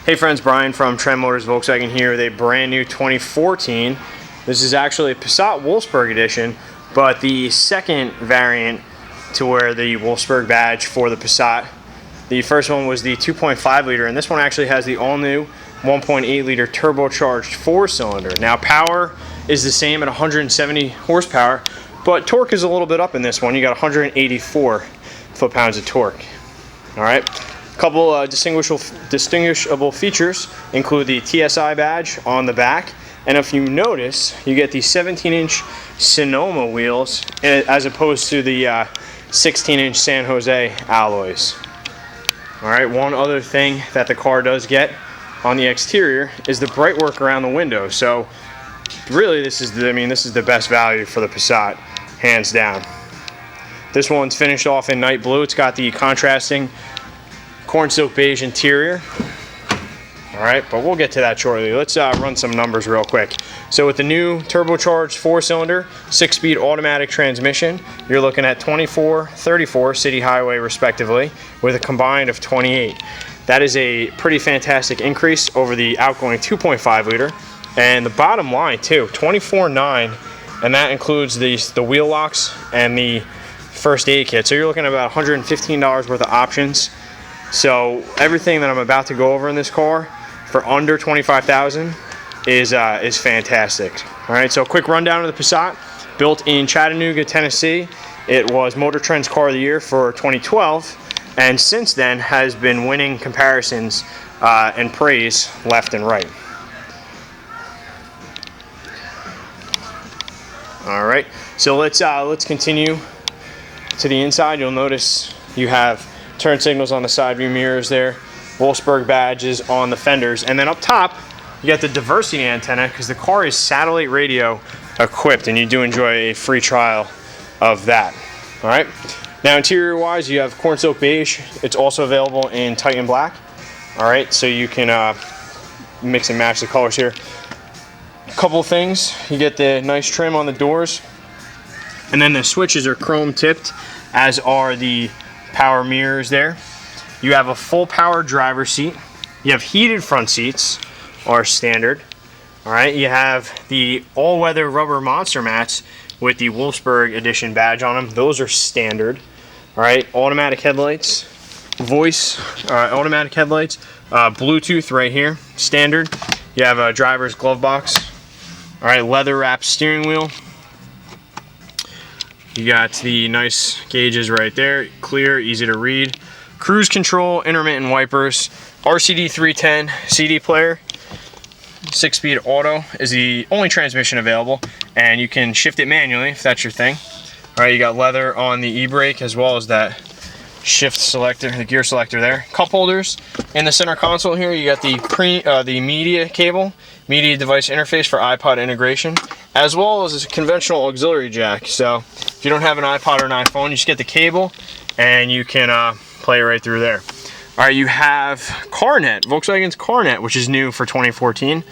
Hey friends, Brian from Trend Motors Volkswagen here with a brand new 2014. This is actually a Passat Wolfsburg Edition, but the second variant to wear the Wolfsburg badge for the Passat. The first one was the 2.5 liter, and this one actually has the all-new 1.8 liter turbocharged 4-cylinder. Now power is the same at 170 horsepower, but torque is a little bit up in this one. You got 184 foot-pounds of torque. All right. A couple distinguishable features include the TSI badge on the back, and if you notice, you get the 17-inch Sonoma wheels as opposed to the 16-inch San Jose alloys. All right, one other thing that the car does get on the exterior is the bright work around the window. So really, this is the best value for the Passat, hands down. This one's finished off in night blue. It's got the contrasting corn silk beige interior. All right, but we'll get to that shortly. Let's run some numbers real quick. So with the new turbocharged 4-cylinder, 6-speed automatic transmission, you're looking at 24, 34 city highway respectively, with a combined of 28. That is a pretty fantastic increase over the outgoing 2.5 liter. And the bottom line too, 24.9, and that includes the wheel locks and the first aid kit. So you're looking at about $115 worth of options. So everything that I'm about to go over in this car for under $25,000 is fantastic. All right, so a quick rundown of the Passat. Built in Chattanooga, Tennessee. It was Motor Trend's Car of the Year for 2012, and since then has been winning comparisons and praise left and right. All right, so let's continue to the inside. You'll notice you have turn signals on the side view mirrors there, Wolfsburg badges on the fenders, and then up top you got the diversity antenna because the car is satellite radio equipped, and you do enjoy a free trial of that. All right, now interior wise, you have corn silk beige. It's also available in Titan black. All right, so you can mix and match the colors here. A couple things, you get the nice trim on the doors, and then the switches are chrome tipped, as are the power mirrors there. You have a full power driver's seat. You have heated front seats, are standard. All right, you have the all-weather rubber monster mats with the Wolfsburg Edition badge on them. Those are standard. All right, automatic headlights, automatic headlights, Bluetooth right here, standard. You have a driver's glove box. All right, leather wrapped steering wheel. You got the nice gauges right there, clear, easy to read. Cruise control, intermittent wipers, RCD 310 CD player. 6-speed auto is the only transmission available, and you can shift it manually if that's your thing. All right, you got leather on the e-brake as well as that shift selector, the gear selector there. Cup holders. In the center console here, you got the media cable, media device interface for iPod integration, as well as a conventional auxiliary jack. So if you don't have an iPod or an iPhone, you just get the cable and you can play it right through there. All right, you have CarNet, Volkswagen's CarNet, which is new for 2014,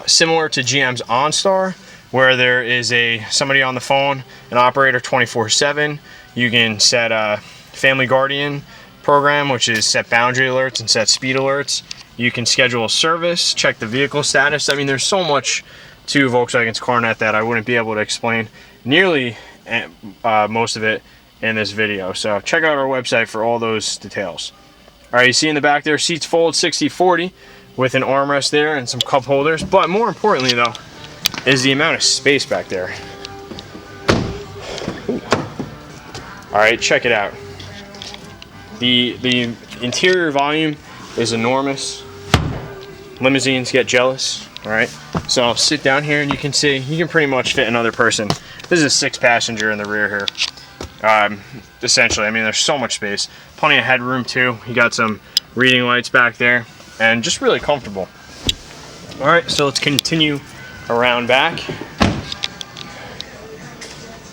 similar to GM's OnStar, where there is somebody on the phone, an operator 24/7. You can set a Family Guardian program, which is set boundary alerts and set speed alerts. You can schedule a service, check the vehicle status. I mean, there's so much to Volkswagen's CarNet that I wouldn't be able to explain nearly most of it in this video. So check out our website for all those details. All right, you see in the back there, seats fold 60/40 with an armrest there and some cup holders. But more importantly, though, is the amount of space back there. Ooh. All right, check it out. The interior volume is enormous. Limousines get jealous. All right, so I'll sit down here and you can see you can pretty much fit another person. This is a 6-passenger in the rear here. Essentially, I mean, there's so much space, plenty of headroom too. You got some reading lights back there, and just really comfortable. All right, so let's continue around back.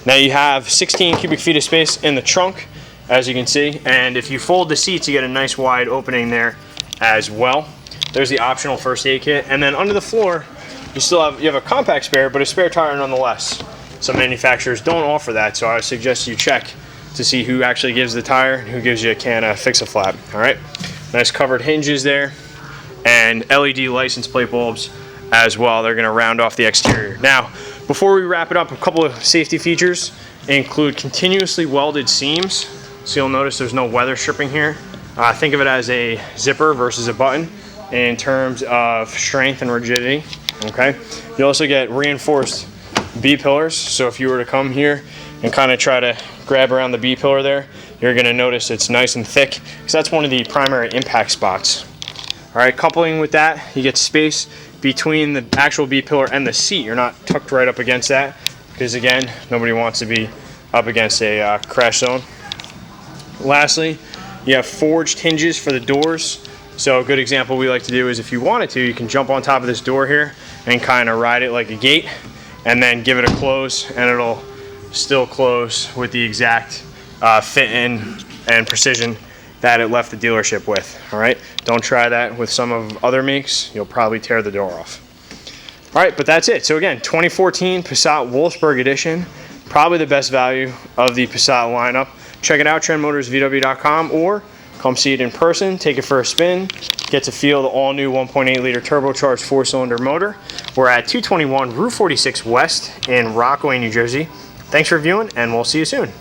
Now you have 16 cubic feet of space in the trunk, as you can see, and if you fold the seats, you get a nice wide opening there as well. There's the optional first aid kit, and then under the floor, you have a compact spare, but a spare tire nonetheless. Some manufacturers don't offer that, so I suggest you check to see who actually gives the tire and who gives you a can of Fix-A-Flat. All right, nice covered hinges there. and LED license plate bulbs as well. They're going to round off the exterior. Now, before we wrap it up, a couple of safety features include continuously welded seams. So you'll notice there's no weather stripping here. Think of it as a zipper versus a button in terms of strength and rigidity. Okay. You also get reinforced B-pillars. So if you were to come here and kind of try to grab around the B-pillar there, you're going to notice it's nice and thick because that's one of the primary impact spots. All right, coupling with that, you get space between the actual B-pillar and the seat. You're not tucked right up against that because, again, nobody wants to be up against a crash zone. Lastly, you have forged hinges for the doors. So a good example we like to do is if you wanted to, you can jump on top of this door here and kind of ride it like a gate and then give it a close, and it'll still close with the exact fit in and precision that it left the dealership with. All right, don't try that with some of other makes. You'll probably tear the door off. All right, but that's it. So again, 2014 Passat Wolfsburg Edition, probably the best value of the Passat lineup. Check it out, trendmotorsvw.com, or come see it in person, take it for a spin, get to feel the all-new 1.8 liter turbocharged 4-cylinder motor. We're at 221 Route 46 West in Rockaway, New Jersey. Thanks for viewing, and we'll see you soon.